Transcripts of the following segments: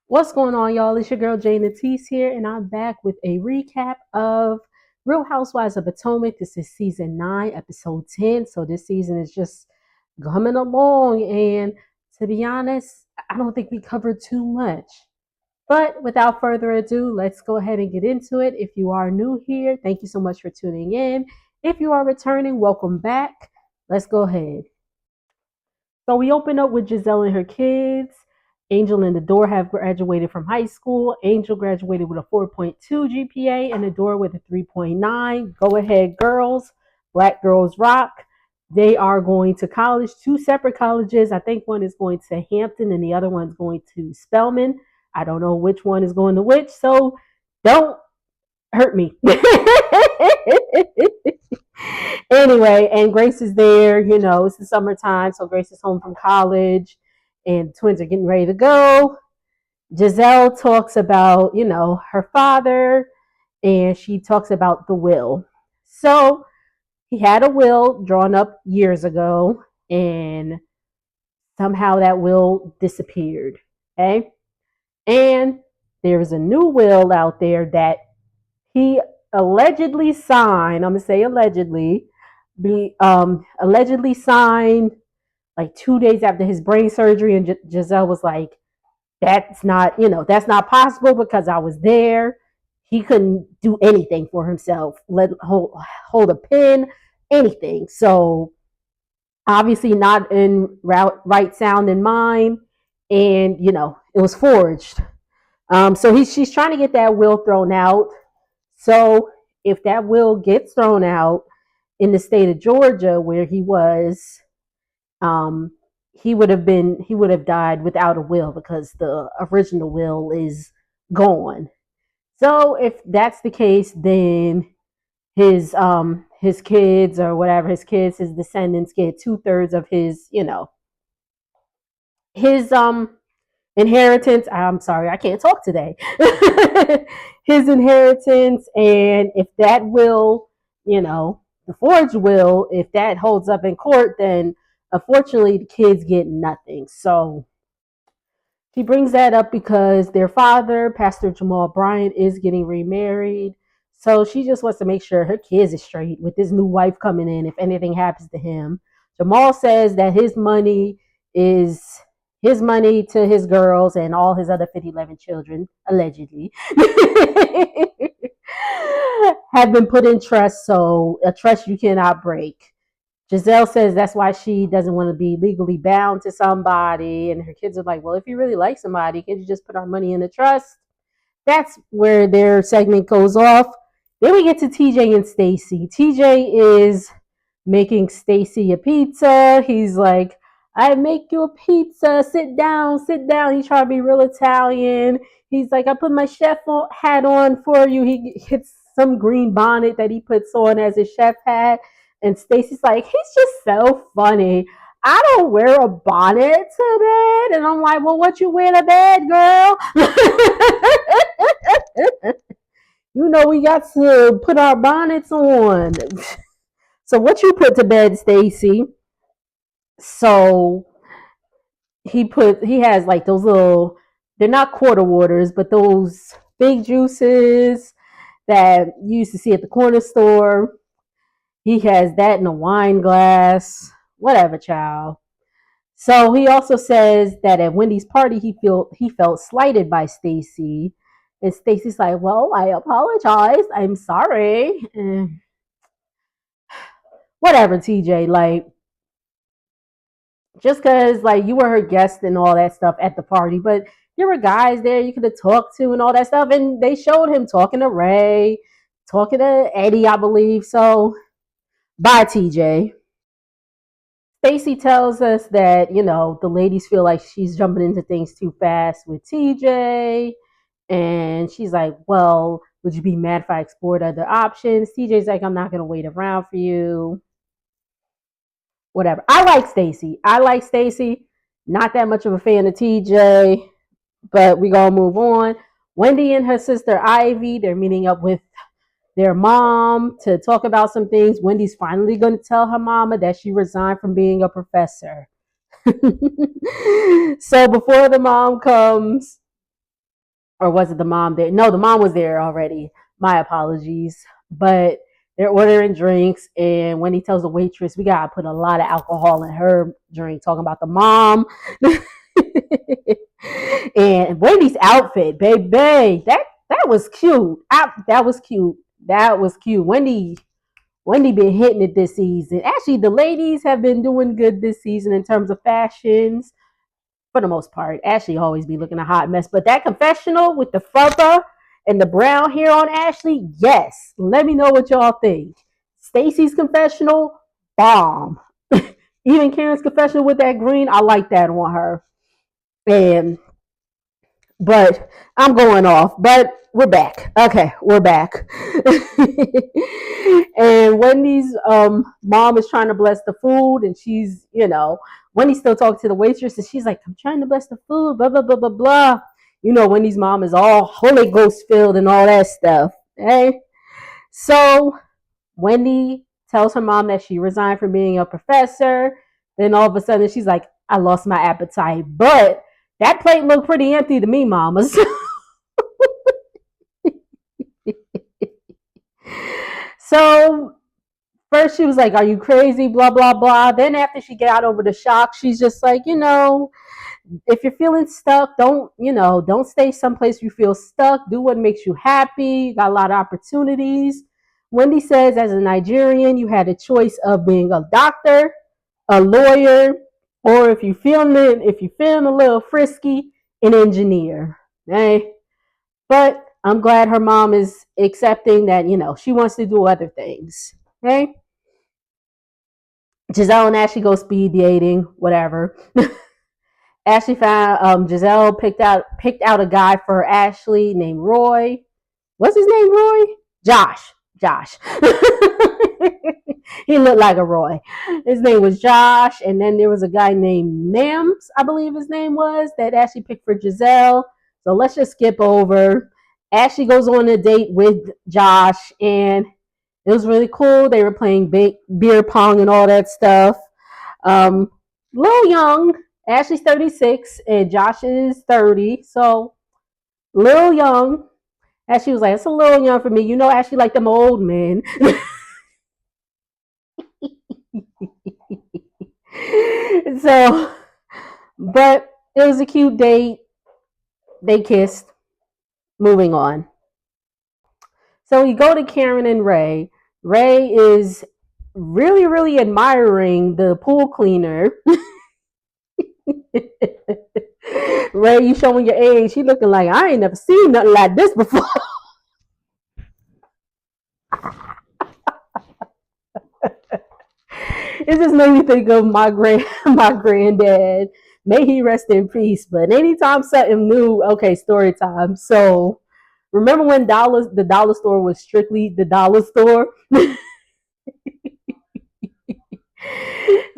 What's going on, y'all? It's your girl Jane Natisse here, and I'm back with a recap of Real Housewives of Potomac. This is season 9, episode 10. So this season is just coming along, and to be honest, I don't think we covered too much. But without further ado, let's go ahead and get into it. If you are new here, thank you so much for tuning in. If you are returning, welcome back. Let's go ahead. So we open up with Giselle and her kids. Angel and the door have graduated from high school. Angel graduated with a 4.2 GPA and the door with a 3.9. Go ahead, girls. Black girls rock. They are going to college, two separate colleges. I think one is going to Hampton and the other one's going to Spelman. I don't know which one is going to which, so don't hurt me. Anyway, and Grace is there. It's the summertime, so Grace is home from college, and twins are getting ready to go. Giselle talks about, her father, and she talks about the will. So he had a will drawn up years ago, and somehow that will disappeared. Okay. And there's a new will out there that he allegedly signed. I'm gonna say allegedly. Allegedly signed like 2 days after his brain surgery, and Giselle was like, "That's not possible because I was there. He couldn't do anything for himself. Let hold a pen, anything. So obviously not in right sound in mind, and it was forged. So she's trying to get that will thrown out. So if that will gets thrown out in the state of Georgia where he was, um, he would have died without a will because the original will is gone. So if that's the case, then his kids or whatever his descendants get 2/3 of his inheritance. I'm sorry, I can't talk today. His inheritance, and if that will, the forged will, if that holds up in court, then unfortunately the kids get nothing. So she brings that up because their father, Pastor Jamal Bryant, is getting remarried. So she just wants to make sure her kids is straight with this new wife coming in if anything happens to him. Jamal says that is his money to his girls and all his other 11 children, allegedly, have been put in trust. So a trust you cannot break. Giselle says that's why she doesn't want to be legally bound to somebody. And her kids are like, well, if you really like somebody, can't you just put our money in the trust? That's where their segment goes off. Then we get to TJ and Stacy. TJ is making Stacy a pizza. He's like, I make you a pizza. Sit down, sit down. He's trying to be real Italian. He's like, I put my chef hat on for you. He gets some green bonnet that he puts on as his chef hat. And Stacy's like, he's just so funny. I don't wear a bonnet to bed. And I'm like, well, what you wear to bed, girl? We got to put our bonnets on. So what you put to bed, Stacy? So he has like those little, they're not quarter waters, but those big juices that you used to see at the corner store. He has that in a wine glass. Whatever, child. So he also says that at Wendy's party he felt slighted by Stacy. And Stacy's like, well, I apologize. I'm sorry. Whatever, TJ. Like, just because like you were her guest and all that stuff at the party, but there were guys there you could have talked to and all that stuff, and they showed him talking to Ray, talking to Eddie, I believe. So bye, TJ. Stacy tells us that the ladies feel like she's jumping into things too fast with TJ, and she's like, well, would you be mad if I explored other options? TJ's like, I'm not gonna wait around for you. Whatever. I like Stacy. Not that much of a fan of TJ, but we gonna move on. Wendy and her sister Ivy, they're meeting up with their mom to talk about some things. Wendy's finally gonna tell her mama that she resigned from being a professor. So before the mom comes, or was it the mom there? No, the mom was there already. My apologies. But they're ordering drinks, and when he tells the waitress, we gotta put a lot of alcohol in her drink, talking about the mom. And Wendy's outfit, baby, that was cute. That was cute. That was cute. Wendy been hitting it this season. Actually, the ladies have been doing good this season in terms of fashions for the most part. Ashley always be looking a hot mess, but that confessional with the further and the brown hair on Ashley, yes. Let me know what y'all think. Stacy's confessional, bomb. Even Karen's confessional with that green, I like that on her. And but I'm going off. But we're back. Okay, we're back. And Wendy's mom is trying to bless the food, and she's, Wendy's still talking to the waitress, and she's like, I'm trying to bless the food, blah, blah, blah, blah, blah. Wendy's mom is all Holy Ghost filled and all that stuff. Okay? So Wendy tells her mom that she resigned from being a professor. Then all of a sudden she's like, I lost my appetite. But that plate looked pretty empty to me, mamas. So first she was like, are you crazy? Blah, blah, blah. Then after she got over the shock, she's just like, if you're feeling stuck, don't stay someplace you feel stuck. Do what makes you happy. You got a lot of opportunities. Wendy says, as a Nigerian, you had a choice of being a doctor, a lawyer, or if you're feeling a little frisky, an engineer. Okay? But I'm glad her mom is accepting that, she wants to do other things. Okay? Giselle and Ashley go speed dating, whatever. Ashley found Giselle picked out a guy for Ashley named Roy. What's his name? Roy? Josh. He looked like a Roy. His name was Josh, and then there was a guy named Nams, I believe his name was, that Ashley picked for Giselle. So let's just skip over. Ashley goes on a date with Josh, and it was really cool. They were playing beer pong and all that stuff. Little young. Ashley's 36 and Josh is 30. So little young. Ashley was like, it's a little young for me. Ashley like them old men. So, but it was a cute date. They kissed. Moving on. So we go to Karen and Ray. Ray is really, really admiring the pool cleaner. Ray, you showing your age. She looking like, I ain't never seen nothing like this before. It just made me think of my granddad. May he rest in peace. But anytime something new, okay, story time. So remember when the dollar store was strictly the dollar store?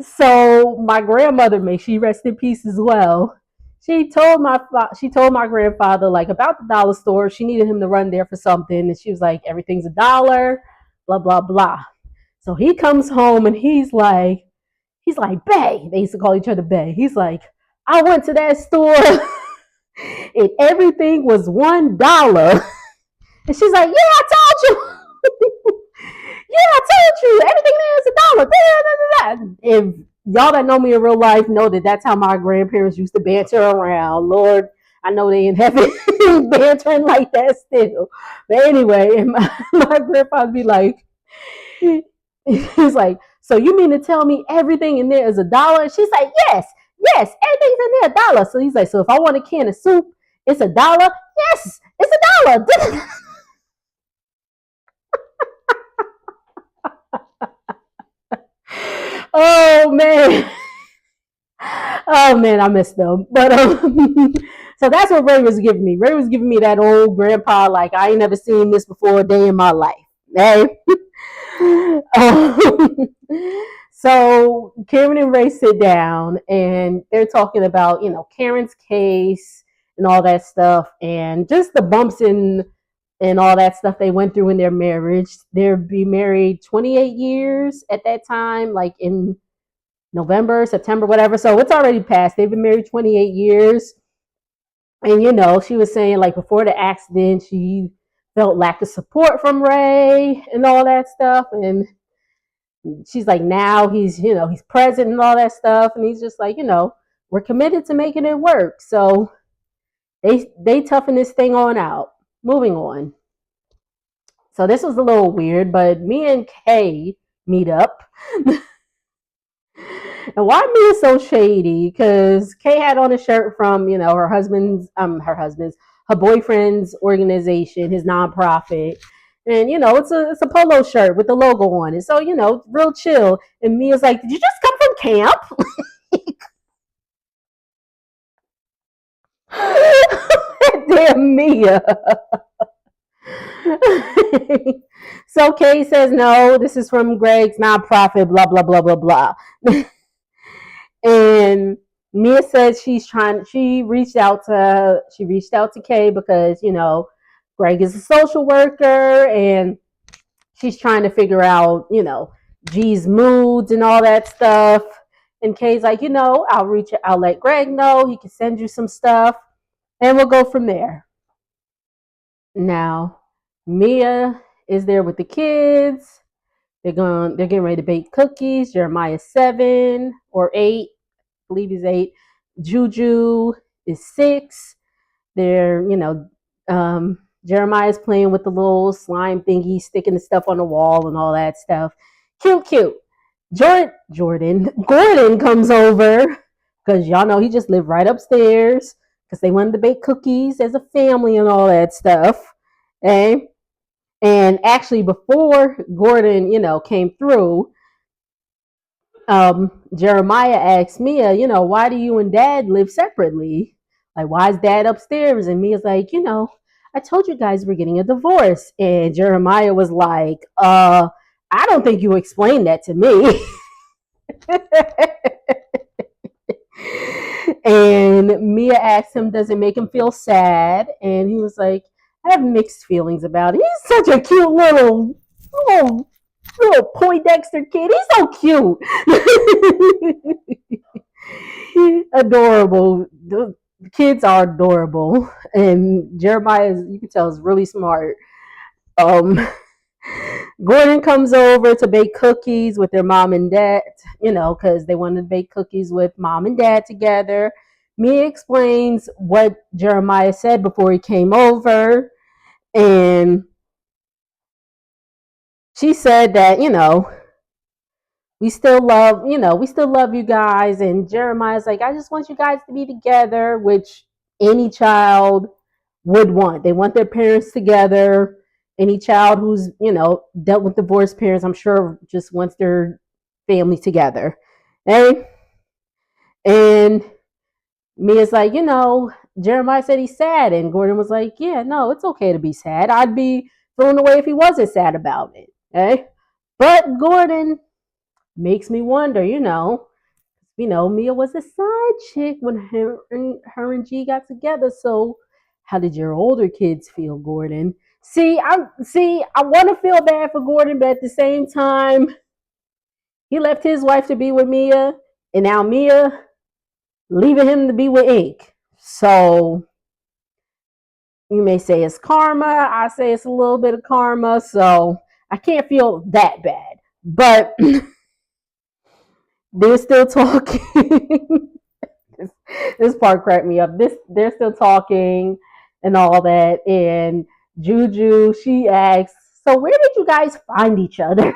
So my grandmother, may she rest in peace as well. She told my grandfather like about the dollar store. She needed him to run there for something, and she was like, everything's a dollar, blah blah blah. So he comes home and he's like, Bay. They used to call each other Bay. He's like, I went to that store and everything was $1. And she's like, yeah, I told you. Yeah, I told you. Everything there is $1. If y'all that know me in real life know that that's how my grandparents used to banter around. Lord, I know they in heaven bantering like that still. But anyway, and my grandfather be like, he's like, so you mean to tell me everything in there is $1? And she's like, yes, everything's in there $1. So he's like, so if I want a can of soup, it's $1? Yes, it's $1. Oh man. Oh man, I missed them. But so that's what Ray was giving me. Ray was giving me that old grandpa, like I ain't never seen this before a day in my life. Hey? um, so Karen and Ray sit down and they're talking about, Karen's case and all that stuff and just the bumps and all that stuff they went through in their marriage. They'd be married 28 years at that time, like in November, September, whatever. So it's already passed. They've been married 28 years. And she was saying like before the accident, she felt lack of support from Ray and all that stuff. And she's like, now he's present and all that stuff. And he's just like, we're committed to making it work. So they toughen this thing on out. Moving on. So this was a little weird, but me and Kay meet up. And why me is so shady? Because Kay had on a shirt from her boyfriend's organization, his nonprofit, and it's a polo shirt with the logo on it. So real chill. And Mia's like, "Did you just come from camp?" Damn Mia. So Kay says, "No, this is from Greg's nonprofit. Blah blah blah blah blah." And Mia says she reached out to Kay because Greg is a social worker and she's trying to figure out G's moods and all that stuff. And Kay's like, I'll let Greg know, he can send you some stuff and we'll go from there. Now Mia is there with the kids. They're getting ready to bake cookies. Jeremiah's 7 or 8, believe he's 8. Juju is 6. They're, Jeremiah's playing with the little slime thingy, sticking the stuff on the wall and all that stuff. Cute, cute. Gordon comes over because y'all know he just lived right upstairs because they wanted to bake cookies as a family and all that stuff. Okay? And actually, before Gordon, came through, Jeremiah asked Mia, why do you and Dad live separately? Like, why is Dad upstairs? And Mia's like, I told you guys we're getting a divorce. And Jeremiah was like, I don't think you explained that to me. And Mia asked him, does it make him feel sad? And he was like, I have mixed feelings about it. He's such a cute little Poindexter kid. He's so cute. Adorable. The kids are adorable. And Jeremiah, you can tell, is really smart. Gordon comes over to bake cookies with their mom and dad, because they wanted to bake cookies with mom and dad together. Mia explains what Jeremiah said before he came over. And she said that, we still love you guys. And Jeremiah's like, I just want you guys to be together, which any child would want. They want their parents together. Any child who's, dealt with divorced parents, I'm sure just wants their family together. Okay? And Mia's like, Jeremiah said he's sad. And Gordon was like, yeah, no, it's okay to be sad. I'd be thrown away if he wasn't sad about it. Okay? But Gordon makes me wonder, Mia was a side chick when her and G got together. So how did your older kids feel, Gordon? I want to feel bad for Gordon, but at the same time, he left his wife to be with Mia, and now Mia leaving him to be with Ink. So you may say it's karma. I say it's a little bit of karma. So I can't feel that bad. But they're still talking. This part cracked me up. They're still talking and all that. And Juju, she asks, so where did you guys find each other?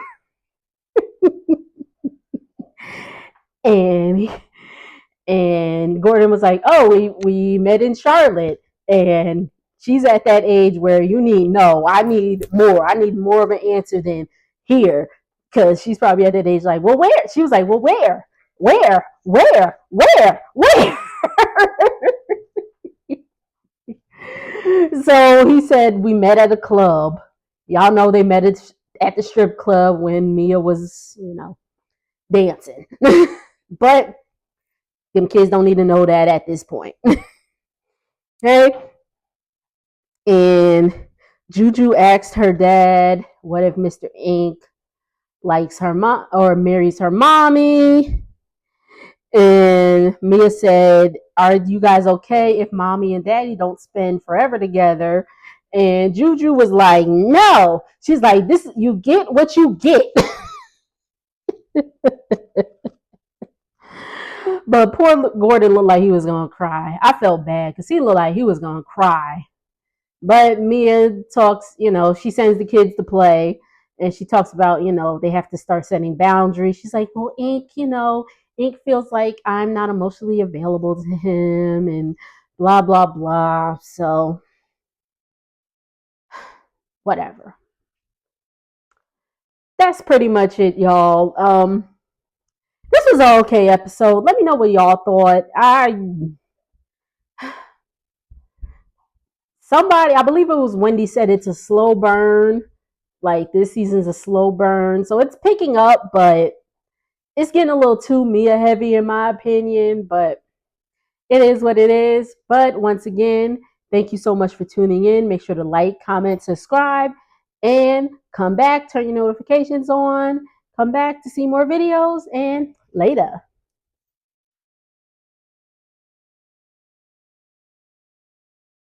and Gordon was like, oh, we met in Charlotte. And she's at that age where I need more. I need more of an answer than here. Because she's probably at that age like, well, where? She was like, well, where? Where? So he said, we met at a club. Y'all know they met at the strip club when Mia was, dancing. But them kids don't need to know that at this point. Okay? And Juju asked her dad, what if Mr. Ink likes her mom or marries her mommy? And Mia said, are you guys okay if mommy and daddy don't spend forever together? And Juju was like, no. She's like, this, you get what you get. But poor Gordon looked like he was gonna cry. I felt bad because he looked like he was gonna cry. But Mia talks, she sends the kids to play, and she talks about, they have to start setting boundaries. She's like, well, Ink feels like I'm not emotionally available to him, and blah blah blah. So whatever. That's pretty much it, y'all. This was an okay episode. Let me know what y'all thought. I believe it was Wendy, said it's a slow burn. Like this season's a slow burn, so it's picking up, but it's getting a little too Mia heavy in my opinion. But it is what it is. But once again, thank you so much for tuning in. Make sure to like, comment, subscribe, and come back. Turn your notifications on. Come back to see more videos, and later.